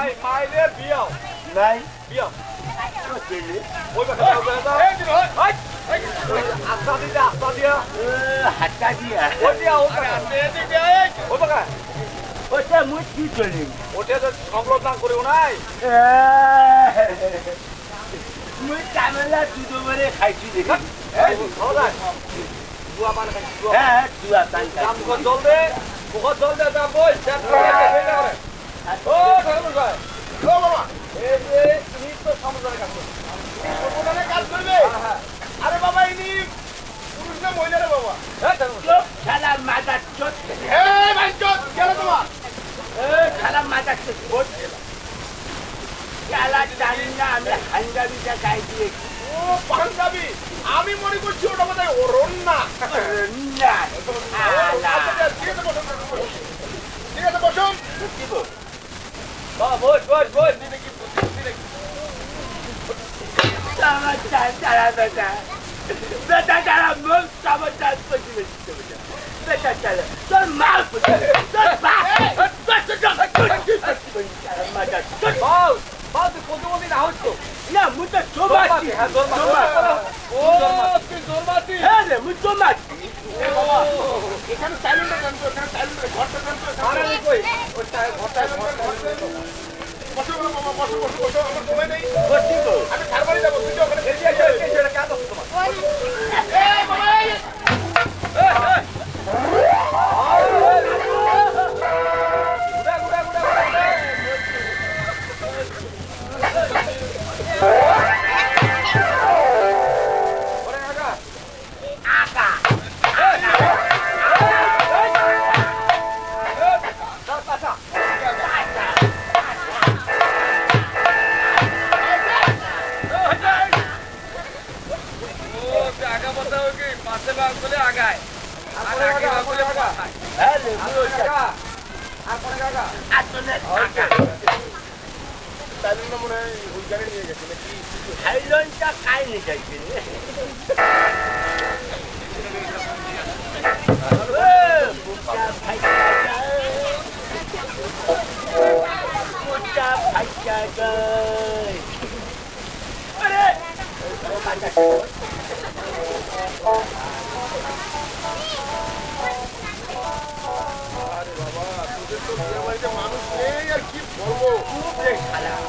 মাই মাইলে বিয়াও নাই বিয়াও চলে ওই কথা এই দিন হয় আস্তা দিয়া হাতটা দিয়া ওই দিয়া ওই কথা এদিক দিয়া ওই কথা ওটা মুই কি চলি ওটা তো সংরক্ষণ করিও নাই মুই কামেলা দুধ মরে খাইছি দেখি খাওয়া দুয়া পান খাই হ্যাঁ দুয়া পান কাম কর জল দে বহুত জল দে দাম বই সেট করে ও ঠাকুর ভাই ও বাবা এই যে তুমি তো সমুদ্রের কাছে সমুদ্রের কাজ করবে আরে বাবা ইনি পুরুষ না মহিলা রে বাবা এই চোখ খেলা মাথা চোখ এই ভাই চোখ গেল তোমার খেলা মাথা চোখ বহুত খেলা জানি না আমি হাঙ্গাবিটা গাই দিয়েছি ও পাঞ্জাবি আমি মনে করছি ওটা বোধহয় ওরন্না না ঠিক আছে বসুন দিব বাবা বস সমাচার চালা বেটা বেটা চালা মুখ সমাচার করছি বেটা চালা তোর মা তোর বাউ তুই কত বলি না হচ্ছ না মুই তো জোমাতি হ্যাঁ ও তুই জোরমাতি হ্যাঁ রে মুই জোমাতি এখানে সাইলেন্ট জানতো এখানে সাইলেন্ট ঘরটা জানতো আরে কই ওটা ঘরটা বসো বাবা বসো আমার সময় নেই বসি গো আমি খারবাড়ি যাব তুই ওখানে ফেলে আসো এটা কেন করছ তোমার এই বাবা এই হাইলনটা খাইনি যাইছে মানুষ নেই আর কি বলবো খারাপ